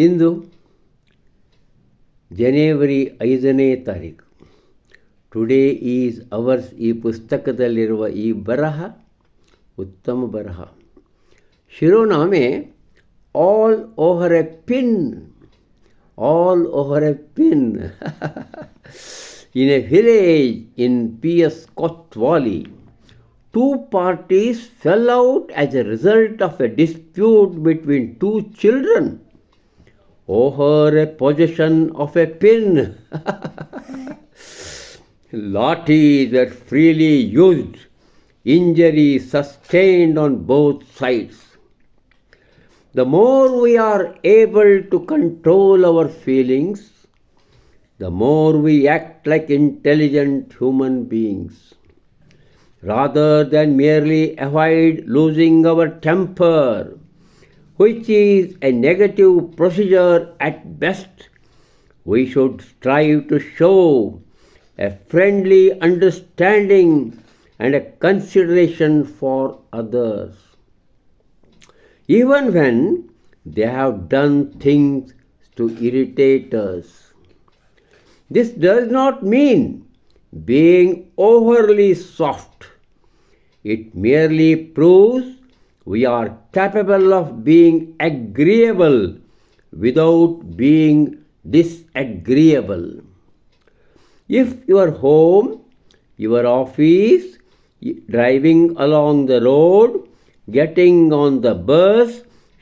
ಇಂದು ಜನವರಿ 5ನೇ ತಾರೀಕು. Today is ours. ಈ ಪುಸ್ತಕದಲ್ಲಿರುವ ಈ ಬರಹ ಉತ್ತಮ ಬರಹ. ಶಿರೋನಾಮೆ all over a pin. All over a pin. In a village in P.S. Kotwali, two parties fell out as a result of a dispute between two children over a possession of a pin. Lathis were freely used, injuries sustained on both sides. The more we are able to control our feelings, the more we act like intelligent human beings. Rather than merely avoid losing our temper, which is a negative procedure at best, we should strive to show a friendly understanding and a consideration for others, even when they have done things to irritate us. This does not mean being overly soft. It merely proves we are capable of being agreeable without being disagreeable. If your home, your office, driving along the road, getting on the bus,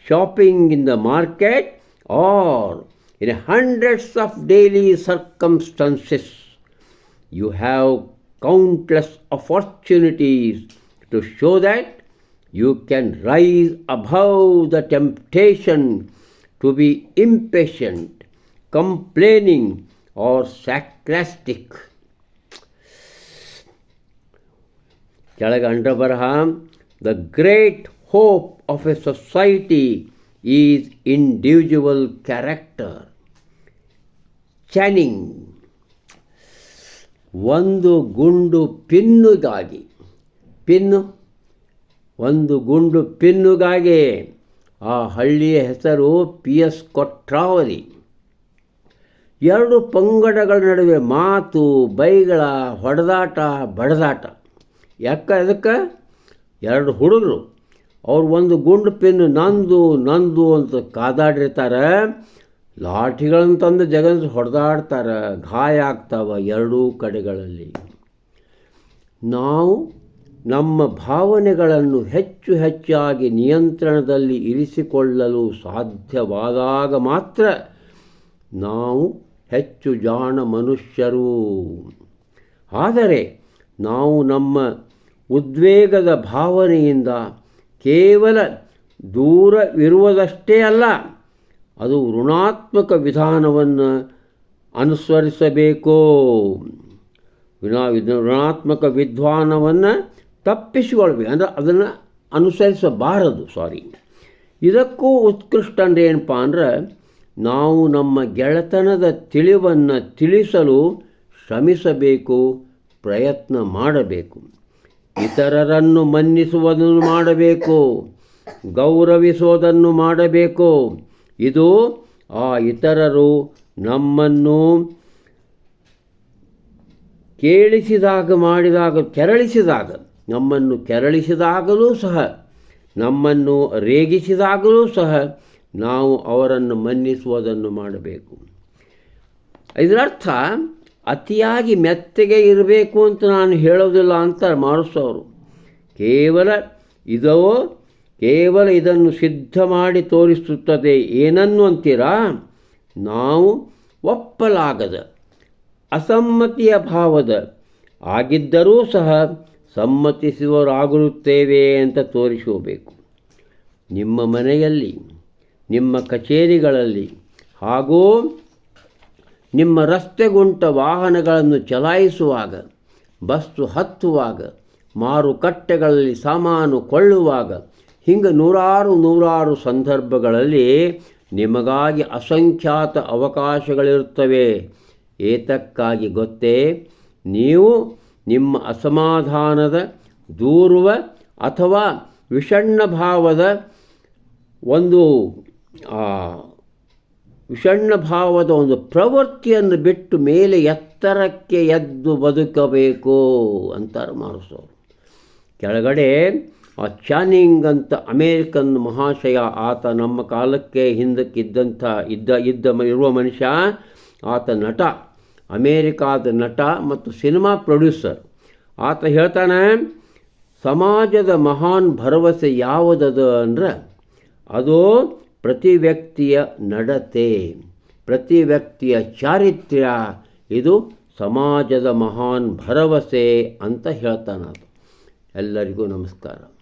shopping in the market, or in hundreds of daily circumstances, you have countless opportunities to show that you can rise above the temptation to be impatient, complaining, or sarcastic. ಕೆಳಗೆ under ಬರಹ. The great hope of a society is individual character. ಚಾನಿಂಗ್. ಒಂದು ಗುಂಡು ಪಿನ್ನುಗಾಗಿ. ಒಂದು ಗುಂಡು ಪಿನ್ನುಗಾಗಿ. ಆ ಹಳ್ಳಿಯ ಹೆಸರು P.S. ಕೊಟ್ರಾವಲಿ. ಎರಡು ಪಂಗಡಗಳ ನಡುವೆ ಮಾತು, ಬೈಗಳ, ಹೊಡೆದಾಟ, ಬಡದಾಟ. ಅದಕ್ಕೆ ಎರಡು ಹುಡುಗರು ಅವ್ರು ಒಂದು ಗುಂಡು ಪಿನ್ನು ನಂದು ಅಂತ ಕಾದಾಡಿರ್ತಾರೆ. ಲಾಠಿಗಳನ್ನು ತಂದು ಜಗತ್ತು ಹೊಡೆದಾಡ್ತಾರೆ, ಗಾಯ ಆಗ್ತಾವೆ ಎರಡೂ ಕಡೆಗಳಲ್ಲಿ. ನಾವು ನಮ್ಮ ಭಾವನೆಗಳನ್ನು ಹೆಚ್ಚಾಗಿ ನಿಯಂತ್ರಣದಲ್ಲಿ ಇರಿಸಿಕೊಳ್ಳಲು ಸಾಧ್ಯವಾದಾಗ ಮಾತ್ರ ನಾವು ಹೆಚ್ಚು ಜಾಣ ಮನುಷ್ಯರು. ಆದರೆ ನಾವು ನಮ್ಮ ಉದ್ವೇಗದ ಭಾವನೆಯಿಂದ ಕೇವಲ ದೂರವಿರುವುದಷ್ಟೇ ಅಲ್ಲ, ಅದು ಋಣಾತ್ಮಕ ವಿಧಾನವನ್ನು ಅನುಸರಿಸಬೇಕು. ಋಣಾತ್ಮಕ ವಿಧಾನವನ್ನು ತಪ್ಪಿಸಿಕೊಳ್ಬೇಕು, ಅಂದರೆ ಅದನ್ನು ಅನುಸರಿಸಬಾರದು. ಇದಕ್ಕೂ ಉತ್ಕೃಷ್ಟ ಅಂದರೆ ಏನಪ್ಪ ಅಂದ್ರೆ, ನಾವು ನಮ್ಮ ಗೆಳೆತನದ ತಿಳಿವನ್ನು ತಿಳಿಸಲು ಶ್ರಮಿಸಬೇಕು, ಪ್ರಯತ್ನ ಮಾಡಬೇಕು. ಇತರರನ್ನು ಮನ್ನಿಸುವುದನ್ನು ಮಾಡಬೇಕು, ಗೌರವಿಸುವುದನ್ನು ಮಾಡಬೇಕು. ಇದು ಆ ಇತರರು ನಮ್ಮನ್ನು ನಮ್ಮನ್ನು ಕೆರಳಿಸಿದಾಗಲೂ ಸಹ, ನಮ್ಮನ್ನು ರೇಗಿಸಿದಾಗಲೂ ಸಹ ನಾವು ಅವರನ್ನು ಮನ್ನಿಸುವುದನ್ನು ಮಾಡಬೇಕು. ಇದರರ್ಥ ಅತಿಯಾಗಿ ಮೆತ್ತಗೆ ಇರಬೇಕು ಅಂತ ನಾನು ಹೇಳೋದಿಲ್ಲ ಅಂತ ಮಾಡಿಸೋರು. ಕೇವಲ ಇದನ್ನು ಸಿದ್ಧ ಮಾಡಿ ತೋರಿಸುತ್ತದೆ. ಏನನ್ನು ಅಂತೀರಾ? ನಾವು ಒಪ್ಪಲಾಗದ, ಅಸಮ್ಮತಿಯ ಭಾವದ ಆಗಿದ್ದರೂ ಸಹ ಸಮ್ಮತಿಸುವವರಾಗಿರುತ್ತೇವೆ ಅಂತ ತೋರಿಸಬೇಕು. ನಿಮ್ಮ ಮನೆಯಲ್ಲಿ, ನಿಮ್ಮ ಕಚೇರಿಗಳಲ್ಲಿ ಹಾಗೂ ನಿಮ್ಮ ರಸ್ತೆಗುಂಟ ವಾಹನಗಳನ್ನು ಚಲಾಯಿಸುವಾಗ, ಬಸ್ಸು ಹತ್ತುವಾಗ, ಮಾರುಕಟ್ಟೆಗಳಲ್ಲಿ ಸಾಮಾನು ಕೊಳ್ಳುವಾಗ, ಹಿಂಗೆ ನೂರಾರು ಸಂದರ್ಭಗಳಲ್ಲಿ ನಿಮಗಾಗಿ ಅಸಂಖ್ಯಾತ ಅವಕಾಶಗಳಿರುತ್ತವೆ. ಏತಕ್ಕಾಗಿ ಗೊತ್ತೇ? ನೀವು ನಿಮ್ಮ ಅಸಮಾಧಾನದ, ದೂರುವ ಅಥವಾ ವಿಷಣ್ಣ ಭಾವದ ಒಂದು ವಿಷಣ್ಣ ಭಾವದ ಒಂದು ಪ್ರವೃತ್ತಿಯನ್ನು ಬಿಟ್ಟು ಮೇಲೆ ಎತ್ತರಕ್ಕೆ ಎದ್ದು ಬದುಕಬೇಕು ಅಂತಾರೆ ಮಾರ್ಕ್ಸವರು. ಕೆಳಗಡೆ ಆ ಚಾನಿಂಗ್ ಅಂತ ಅಮೇರಿಕನ್ ಮಹಾಶಯ, ಆತ ನಮ್ಮ ಕಾಲಕ್ಕೆ ಹಿಂದಕ್ಕಿದ್ದಂಥ ಇರುವ ಮನುಷ್ಯ. ಆತ ನಟ, ಅಮೇರಿಕಾದ ನಟ ಮತ್ತು ಸಿನಿಮಾ ಪ್ರೊಡ್ಯೂಸರ್. ಆತ ಹೇಳ್ತಾನೆ, ಸಮಾಜದ ಮಹಾನ್ ಭರವಸೆ ಯಾವುದದ ಅಂದ್ರೆ ಅದು ಪ್ರತಿ ವ್ಯಕ್ತಿಯ ನಡತೆ, ಪ್ರತಿ ವ್ಯಕ್ತಿಯ ಚಾರಿತ್ರ್ಯ, ಇದು ಸಮಾಜದ ಮಹಾನ್ ಭರವಸೆ ಅಂತ ಹೇಳ್ತಾನೆ. ಅದು ಎಲ್ಲರಿಗೂ ನಮಸ್ಕಾರ.